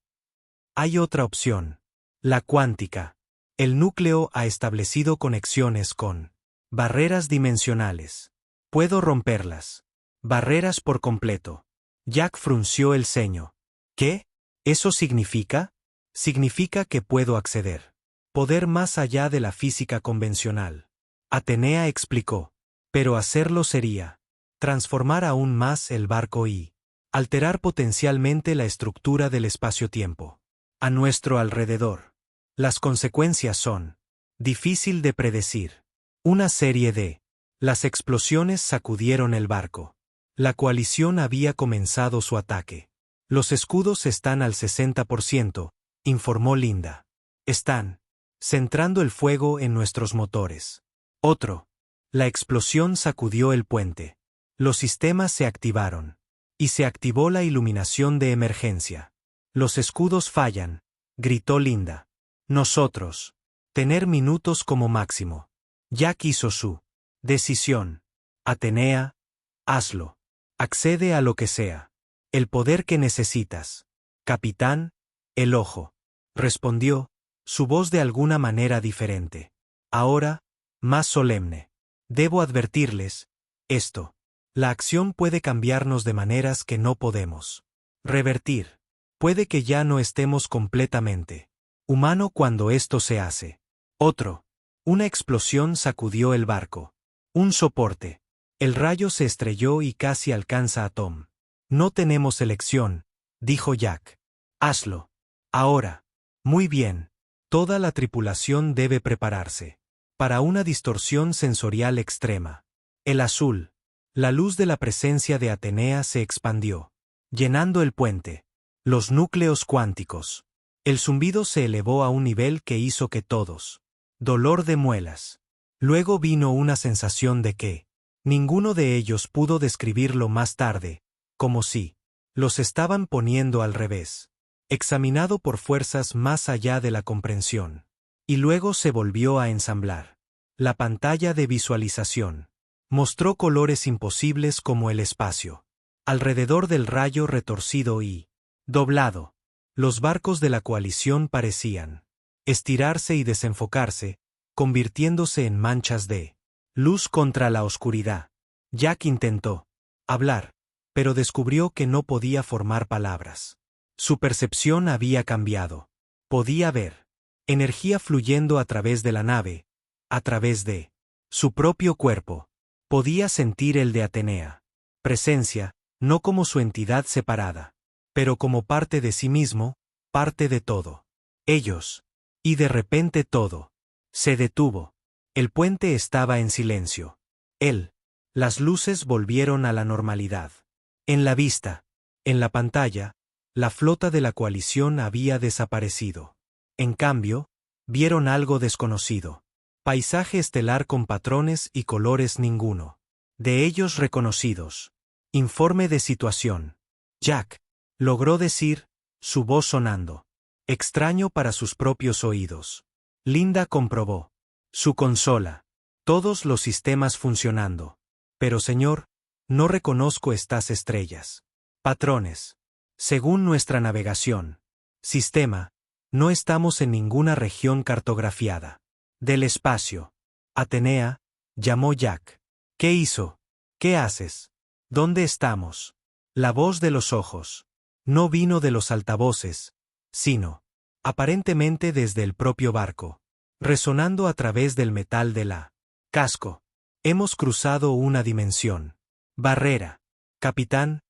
S1: Hay otra opción. La cuántica. El núcleo ha establecido conexiones con barreras dimensionales. Puedo romperlas. Barreras por completo. Jack frunció el ceño. ¿Qué? ¿Eso significa? Significa que puedo acceder. Poder más allá de la física convencional. Atenea explicó. Pero hacerlo sería transformar aún más el barco y alterar potencialmente la estructura del espacio-tiempo. A nuestro alrededor. Las consecuencias son difícil de predecir. Una serie de las explosiones sacudieron el barco. La coalición había comenzado su ataque. Los escudos están al 60%, informó Linda. Están centrando el fuego en nuestros motores. Otro. La explosión sacudió el puente. Los sistemas se activaron. Y se activó la iluminación de emergencia. Los escudos fallan, gritó Linda. Nosotros. Tener minutos como máximo. Jack hizo su decisión. Atenea, hazlo. Accede a lo que sea. El poder que necesitas. Capitán, el ojo. Respondió, su voz de alguna manera diferente. Ahora, más solemne. Debo advertirles, esto. La acción puede cambiarnos de maneras que no podemos revertir. Puede que ya no estemos completamente humano cuando esto se hace. Otro. Una explosión sacudió el barco. Un soporte El rayo se estrelló y casi alcanza a Tom. No tenemos elección, dijo Jack. Hazlo. Ahora. Muy bien. Toda la tripulación debe prepararse para una distorsión sensorial extrema. El azul. La luz de la presencia de Atenea se expandió, llenando el puente. Los núcleos cuánticos. El zumbido se elevó a un nivel que hizo que todos. Dolor de muelas. Luego vino una sensación de que ninguno de ellos pudo describirlo más tarde, como si los estaban poniendo al revés, examinado por fuerzas más allá de la comprensión. Y luego se volvió a ensamblar. La pantalla de visualización mostró colores imposibles como el espacio. Alrededor del rayo retorcido y doblado, los barcos de la coalición parecían estirarse y desenfocarse, convirtiéndose en manchas de luz contra la oscuridad. Jack intentó hablar, pero descubrió que no podía formar palabras. Su percepción había cambiado. Podía ver energía fluyendo a través de la nave, a través de su propio cuerpo. Podía sentir el de Atenea. Presencia, no como su entidad separada, pero como parte de sí mismo, parte de todo. Ellos. Y de repente todo se detuvo. El puente estaba en silencio. Las luces volvieron a la normalidad. En la vista, en la pantalla, la flota de la coalición había desaparecido. En cambio, vieron algo desconocido. Paisaje estelar con patrones y colores ninguno de ellos reconocidos. Informe de situación. Jack logró decir, su voz sonando. Extraño para sus propios oídos. Linda comprobó. Su consola. Todos los sistemas funcionando. Pero señor, no reconozco estas estrellas. Patrones. Según nuestra navegación. Sistema. No estamos en ninguna región cartografiada. Del espacio. Atenea, llamó Jack. ¿Qué hizo? ¿Qué haces? ¿Dónde estamos? La voz de los ojos. No vino de los altavoces, sino, aparentemente desde el propio barco, resonando a través del metal de la casco. Hemos cruzado una dimensión. Barrera. Capitán,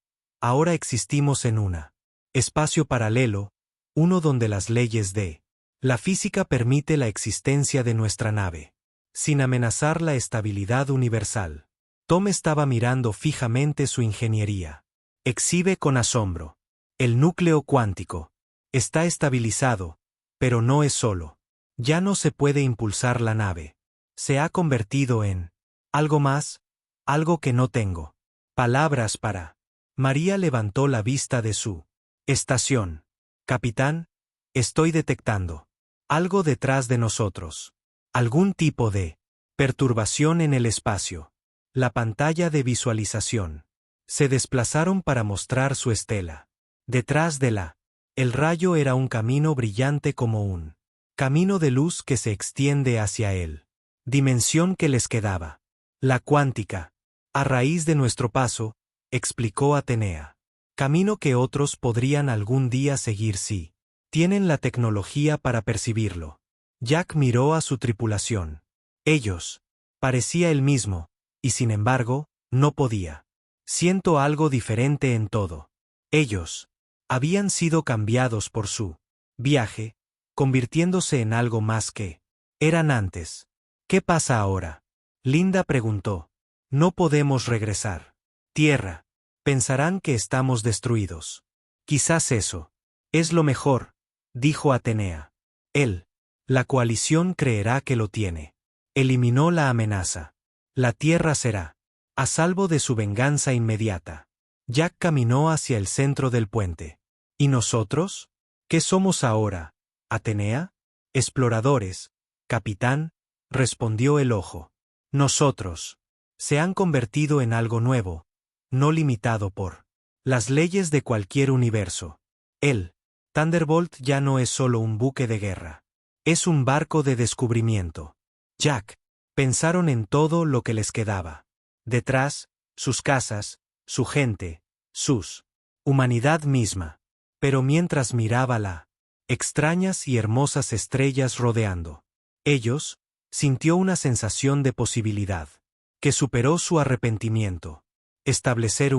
S1: ahora existimos en una espacio paralelo, uno donde las leyes de la física permite la existencia de nuestra nave, sin amenazar la estabilidad universal. Tom estaba mirando fijamente su ingeniería. Exhibe con asombro. El núcleo cuántico está estabilizado, pero no es solo. Ya no se puede impulsar la nave. Se ha convertido en algo más, algo que no tengo. Palabras para. María levantó la vista de su estación. Capitán, estoy detectando algo detrás de nosotros. Algún tipo de perturbación en el espacio. La pantalla de visualización. Se desplazaron para mostrar su estela. Detrás de el rayo era un camino brillante como un camino de luz que se extiende hacia él. Dimensión que les quedaba. La cuántica. A raíz de nuestro paso, explicó Atenea. Camino que otros podrían algún día seguir si tienen la tecnología para percibirlo. Jack miró a su tripulación. Ellos. Parecía el mismo, y sin embargo, no podía. Siento algo diferente en todo. Ellos habían sido cambiados por su viaje, convirtiéndose en algo más que eran antes. ¿Qué pasa ahora? Linda preguntó. No podemos regresar. Tierra. Pensarán que estamos destruidos. Quizás eso es lo mejor, dijo Atenea. La coalición creerá que lo tiene. Eliminó la amenaza. La Tierra será a salvo de su venganza inmediata. Jack caminó hacia el centro del puente. ¿Y nosotros? ¿Qué somos ahora? ¿Atenea? Exploradores. Capitán, respondió el ojo. Nosotros. Se han convertido en algo nuevo, no limitado por las leyes de cualquier universo. Thunderbolt ya no es solo un buque de guerra. Es un barco de descubrimiento. Jack. Pensaron en todo lo que les quedaba. Detrás, sus casas, su gente, sus humanidad misma. Pero mientras miraba la extrañas y hermosas estrellas rodeando ellos, sintió una sensación de posibilidad. que superó su arrepentimiento. Establecer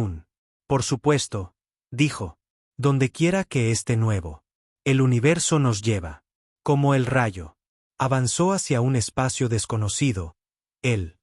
S1: por supuesto, dijo, donde quiera que esté nuevo. El universo nos lleva. Como el rayo. Avanzó hacia un espacio desconocido. El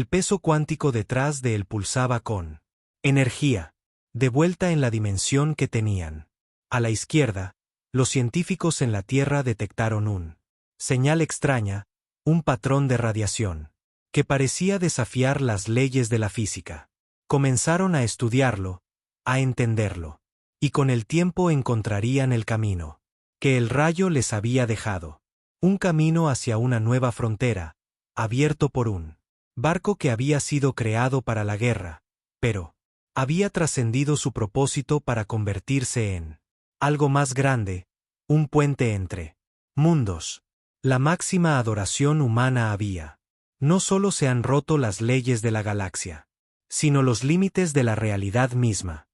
S1: peso cuántico detrás de él pulsaba con energía. De vuelta en la dimensión que tenían. A la izquierda, los científicos en la Tierra detectaron señal extraña, un patrón de radiación, que parecía desafiar las leyes de la física. Comenzaron a estudiarlo, a entenderlo, y con el tiempo encontrarían el camino que el rayo les había dejado. Un camino hacia una nueva frontera, abierto por un barco que había sido creado para la guerra, pero había trascendido su propósito para convertirse en algo más grande, un puente entre mundos. La máxima adoración humana había. No solo se han roto las leyes de la galaxia, sino los límites de la realidad misma.